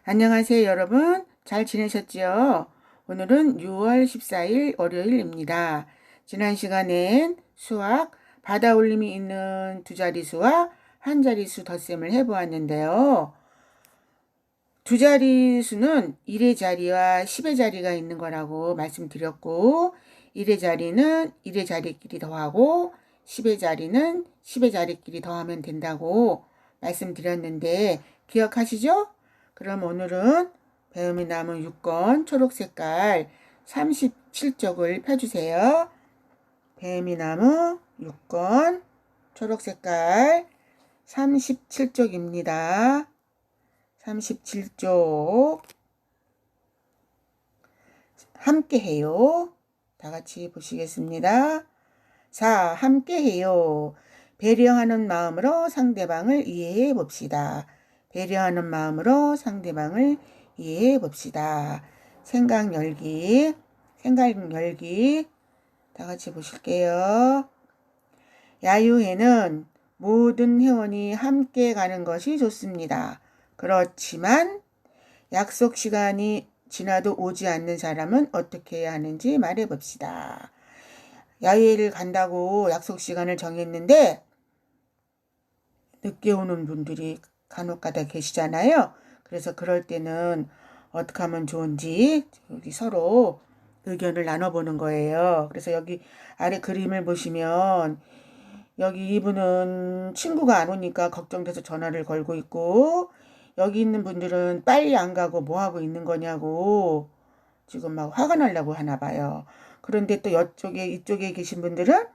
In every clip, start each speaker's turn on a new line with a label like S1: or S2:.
S1: 안녕하세요, 여러분. 잘 지내셨지요? 오늘은 6월 14일 월요일입니다. 지난 시간엔 수학 바다 올림이 있는 두 자릿수와 한 자릿수 덧셈을 해보았는데요. 두 자릿수는 1의 자리와 10의 자리가 있는 거라고 말씀드렸고, 1의 자리는 1의 자리끼리 더하고 10의 자리는 10의 자리끼리 더하면 된다고 말씀드렸는데 기억하시죠? 그럼 오늘은 배움이 남은 6권 초록색깔 37쪽을 펴주세요. 배움이 남은 6권 초록색깔 37쪽입니다. 37쪽 함께 해요. 다 같이 보시겠습니다. 자, 함께 해요. 배려하는 마음으로 상대방을 이해해 봅시다. 배려하는 마음으로 상대방을 이해해 봅시다. 생각 열기 다 같이 보실게요. 야유회는 모든 회원이 함께 가는 것이 좋습니다. 그렇지만 약속 시간이 지나도 오지 않는 사람은 어떻게 해야 하는지 말해 봅시다. 야유회를 간다고 약속 시간을 정했는데 늦게 오는 분들이 간혹가다 계시잖아요. 그래서 그럴 때는 어떻게 하면 좋은지 우리 서로 의견을 나눠보는 거예요. 그래서 여기 아래 그림을 보시면 여기 이분은 친구가 안 오니까 걱정돼서 전화를 걸고 있고, 여기 있는 분들은 빨리 안 가고 뭐 하고 있는 거냐고 지금 막 화가 나려고 하나 봐요. 그런데 또 이쪽에 계신 분들은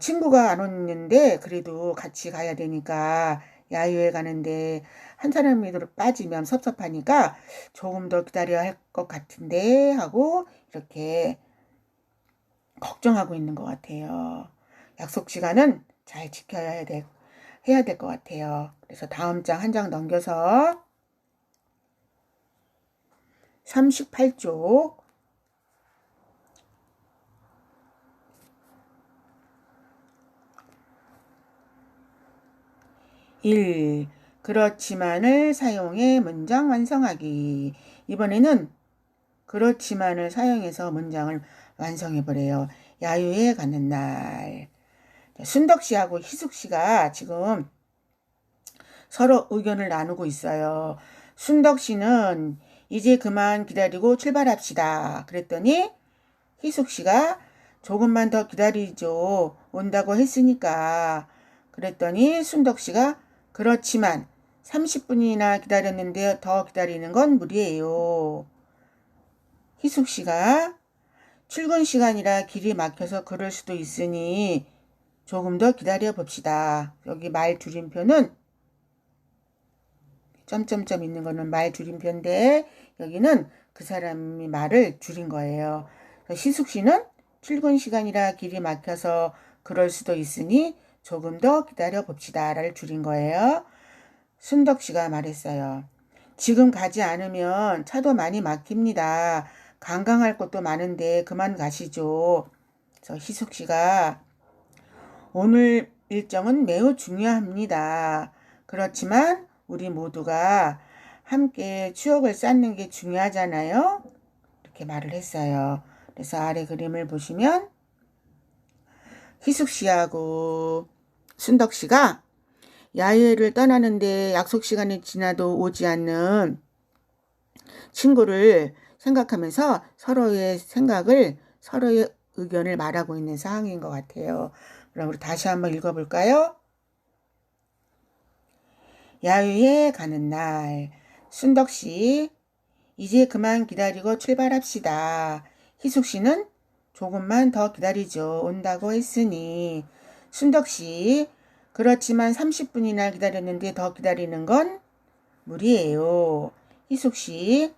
S1: 친구가 안 오는데 그래도 같이 가야 되니까 야유회 가는데 한 사람이 빠지면 섭섭하니까 조금 더 기다려야 할 것 같은데 하고 이렇게 걱정하고 있는 것 같아요. 약속 시간은 잘 지켜야 해야 될 것 같아요. 그래서 다음 장 한 장 넘겨서 38쪽 1. 그렇지만을 사용해 문장 완성하기. 이번에는 그렇지만을 사용해서 문장을 완성해 보래요. 야유회 가는 날. 순덕 씨하고 희숙 씨가 지금 서로 의견을 나누고 있어요. 순덕 씨는 이제 그만 기다리고 출발합시다. 그랬더니 희숙 씨가 조금만 더 기다리죠. 온다고 했으니까. 그랬더니 순덕 씨가 그렇지만 30분이나 기다렸는데 더 기다리는 건 무리예요. 희숙 씨가 출근 시간이라 길이 막혀서 그럴 수도 있으니 조금 더 기다려 봅시다. 여기 말 줄임표는 점점점 있는 거는 말 줄임표인데 여기는 그 사람이 말을 줄인 거예요. 희숙 씨는 출근 시간이라 길이 막혀서 그럴 수도 있으니 조금 더 기다려 봅시다를 줄인 거예요. 순덕 씨가 말했어요. 지금 가지 않으면 차도 많이 막힙니다. 관광할 곳도 많은데 그만 가시죠. 그래서 희숙 씨가 오늘 일정은 매우 중요합니다. 그렇지만 우리 모두가 함께 추억을 쌓는 게 중요하잖아요. 이렇게 말을 했어요. 그래서 아래 그림을 보시면 희숙 씨하고 순덕 씨가 야유회를 떠나는데 약속 시간이 지나도 오지 않는 친구를 생각하면서 서로의 의견을 말하고 있는 상황인 것 같아요. 그럼 우리 다시 한번 읽어볼까요? 야유회 가는 날. 순덕 씨, 이제 그만 기다리고 출발합시다. 희숙 씨는 조금만 더 기다리죠. 온다고 했으니. 순덕 씨, 그렇지만 30분이나 기다렸는데 더 기다리는 건 무리예요. 희숙 씨,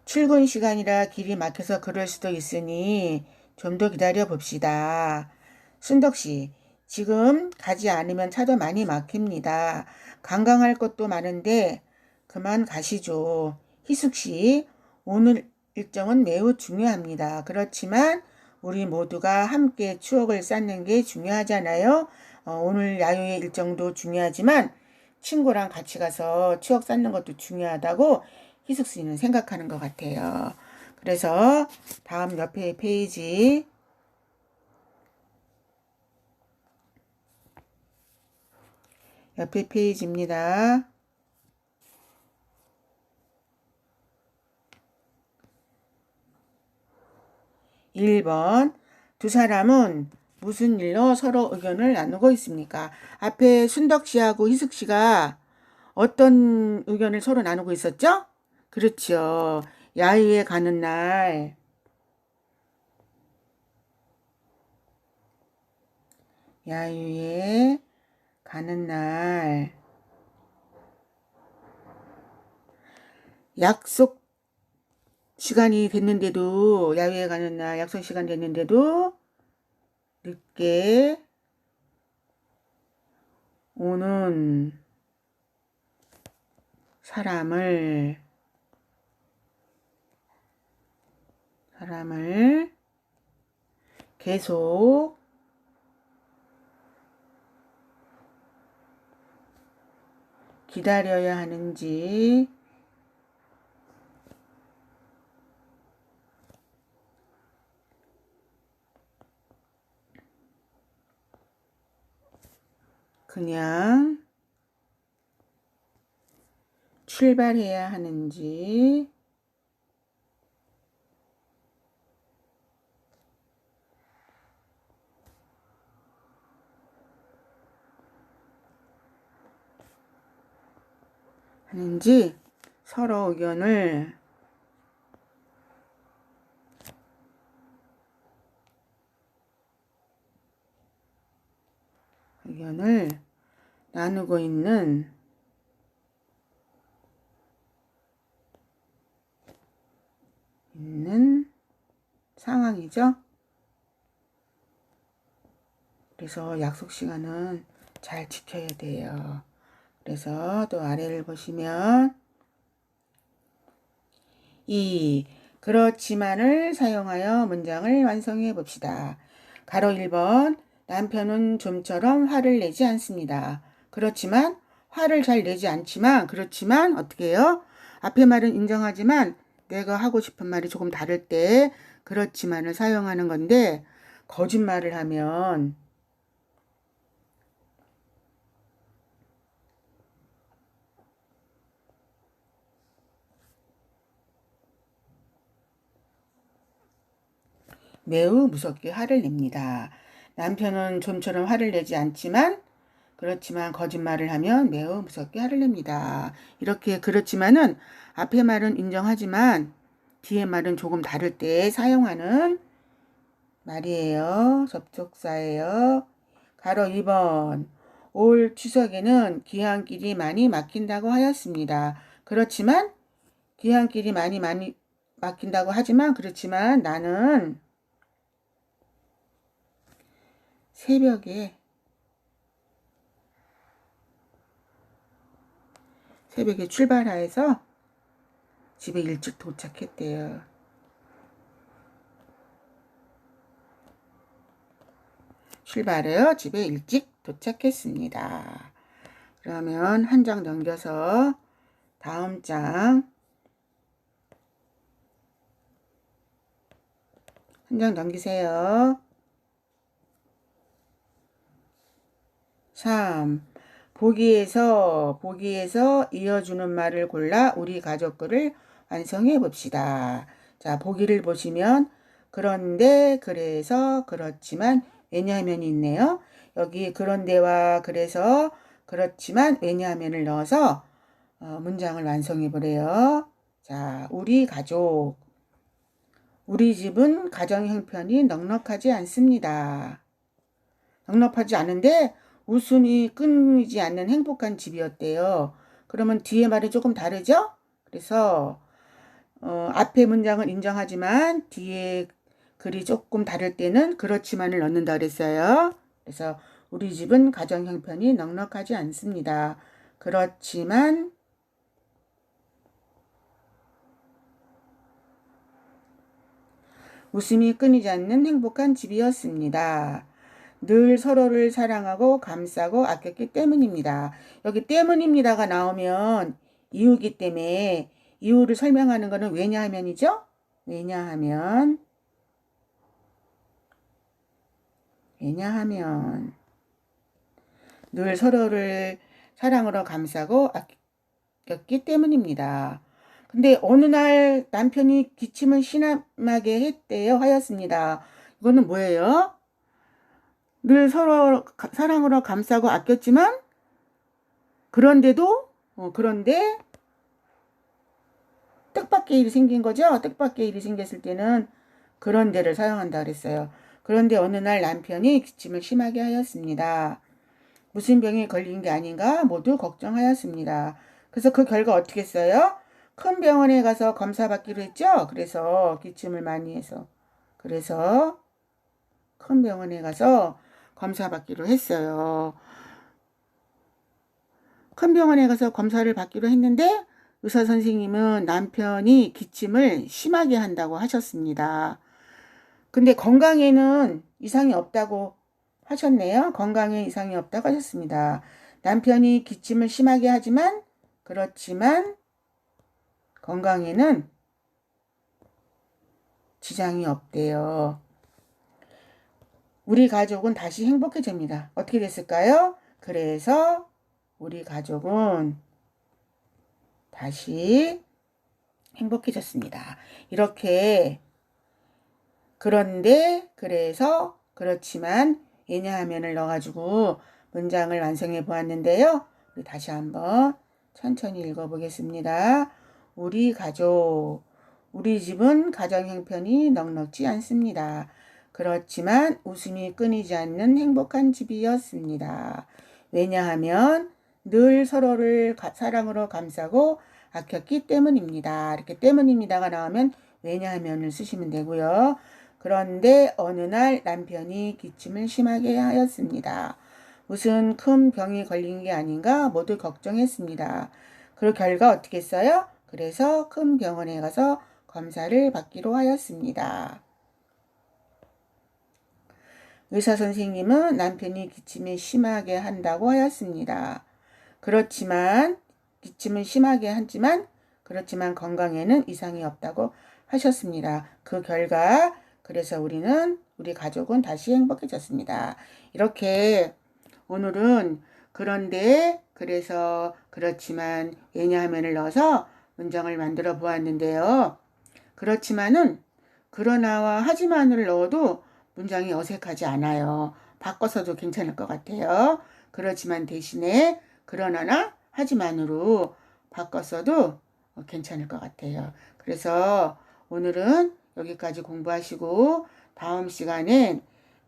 S1: 출근 시간이라 길이 막혀서 그럴 수도 있으니 좀 더 기다려 봅시다. 순덕 씨, 지금 가지 않으면 차도 많이 막힙니다. 관광할 곳도 많은데 그만 가시죠. 희숙 씨, 오늘 일정은 매우 중요합니다. 그렇지만 우리 모두가 함께 추억을 쌓는 게 중요하잖아요. 오늘 야유회 일정도 중요하지만 친구랑 같이 가서 추억 쌓는 것도 중요하다고 희숙 씨는 생각하는 것 같아요. 그래서 다음 옆에 페이지 옆에 페이지입니다. 1번 두 사람은 무슨 일로 서로 의견을 나누고 있습니까? 앞에 순덕 씨하고 희숙 씨가 어떤 의견을 서로 나누고 있었죠? 그렇죠. 야유회 가는 날, 야유회 가는 날, 약속 시간이 됐는데도, 야유회 가는 날 약속 시간 됐는데도 늦게 오는 사람을 계속 기다려야 하는지 그냥 출발해야 하는지 서로 의견을 나누고 있는 상황이죠. 그래서 약속 시간은 잘 지켜야 돼요. 그래서 또 아래를 보시면 이 그렇지만을 사용하여 문장을 완성해 봅시다. 가로 1번 남편은 좀처럼 화를 내지 않습니다. 그렇지만 화를 잘 내지 않지만 그렇지만 어떻게 해요? 앞에 말은 인정하지만 내가 하고 싶은 말이 조금 다를 때 그렇지만을 사용하는 건데 거짓말을 하면 매우 무섭게 화를 냅니다. 남편은 좀처럼 화를 내지 않지만 그렇지만 거짓말을 하면 매우 무섭게 화를 냅니다. 이렇게 그렇지만은 앞에 말은 인정하지만 뒤에 말은 조금 다를 때 사용하는 말이에요. 접속사예요. 가로 2번 올 추석에는 귀향길이 많이 막힌다고 하였습니다. 그렇지만 귀향길이 많이 막힌다고 하지만 그렇지만 나는 새벽에 출발하여서 집에 일찍 도착했대요. 출발해요. 집에 일찍 도착했습니다. 그러면 한 장 넘겨서 다음 장 한 장 넘기세요. 3. 보기에서 이어주는 말을 골라 우리 가족 글을 완성해 봅시다. 자, 보기를 보시면 그런데, 그래서, 그렇지만, 왜냐하면이 있네요. 여기 그런데와 그래서, 그렇지만, 왜냐하면을 넣어서 문장을 완성해 보래요. 자, 우리 가족. 우리 집은 가정 형편이 넉넉하지 않습니다. 넉넉하지 않은데 웃음이 끊이지 않는 행복한 집이었대요. 그러면 뒤에 말이 조금 다르죠? 그래서 앞에 문장은 인정하지만 뒤에 글이 조금 다를 때는 그렇지만을 넣는다 그랬어요. 그래서 우리 집은 가정 형편이 넉넉하지 않습니다. 그렇지만 웃음이 끊이지 않는 행복한 집이었습니다. 늘 서로를 사랑하고 감싸고 아꼈기 때문입니다. 여기 때문입니다가 나오면 이유기 때문에 이유를 설명하는 것은 왜냐하면이죠. 왜냐하면 늘 서로를 사랑으로 감싸고 아꼈기 때문입니다. 근데 어느 날 남편이 기침을 심하게 했대요. 하였습니다. 이거는 뭐예요? 늘 서로 사랑으로 감싸고 아꼈지만 그런데 뜻밖의 일이 생긴 거죠. 뜻밖의 일이 생겼을 때는 그런데를 사용한다 그랬어요. 그런데 어느 날 남편이 기침을 심하게 하였습니다. 무슨 병에 걸린 게 아닌가 모두 걱정하였습니다. 그래서 그 결과 어떻게 했어요? 큰 병원에 가서 검사받기로 했죠. 그래서 기침을 많이 해서 그래서 큰 병원에 가서 검사받기로 했어요. 큰 병원에 가서 검사를 받기로 했는데 의사 선생님은 남편이 기침을 심하게 한다고 하셨습니다. 근데 건강에는 이상이 없다고 하셨네요. 건강에 이상이 없다고 하셨습니다. 남편이 기침을 심하게 하지만 그렇지만 건강에는 지장이 없대요. 우리 가족은 다시 행복해집니다. 어떻게 됐을까요? 그래서 우리 가족은 다시 행복해졌습니다. 이렇게 그런데 그래서 그렇지만 왜냐하면을 넣어가지고 문장을 완성해 보았는데요. 우리 다시 한번 천천히 읽어보겠습니다. 우리 가족, 우리 집은 가정 형편이 넉넉지 않습니다. 그렇지만 웃음이 끊이지 않는 행복한 집이었습니다. 왜냐하면 늘 서로를 사랑으로 감싸고 아꼈기 때문입니다. 이렇게 때문입니다가 나오면 왜냐하면을 쓰시면 되고요. 그런데 어느 날 남편이 기침을 심하게 하였습니다. 무슨 큰 병이 걸린 게 아닌가 모두 걱정했습니다. 그 결과 어떻게 했어요? 그래서 큰 병원에 가서 검사를 받기로 하였습니다. 의사 선생님은 남편이 기침을 심하게 한다고 하였습니다. 기침은 심하게 하지만 그렇지만 건강에는 이상이 없다고 하셨습니다. 그 결과 그래서 우리 가족은 다시 행복해졌습니다. 이렇게 오늘은 그런데 그래서 그렇지만 왜냐하면을 넣어서 문장을 만들어 보았는데요. 그렇지만은 그러나와 하지만을 넣어도 문장이 어색하지 않아요. 바꿔서도 괜찮을 것 같아요. 그렇지만 대신에 그러나나 하지만으로 바꿨어도 괜찮을 것 같아요. 그래서 오늘은 여기까지 공부하시고 다음 시간엔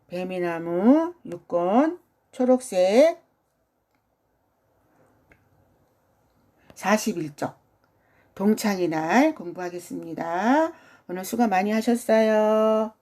S1: 뱀이나무 6권 초록색 41쪽 동창의 날 공부하겠습니다. 오늘 수고 많이 하셨어요.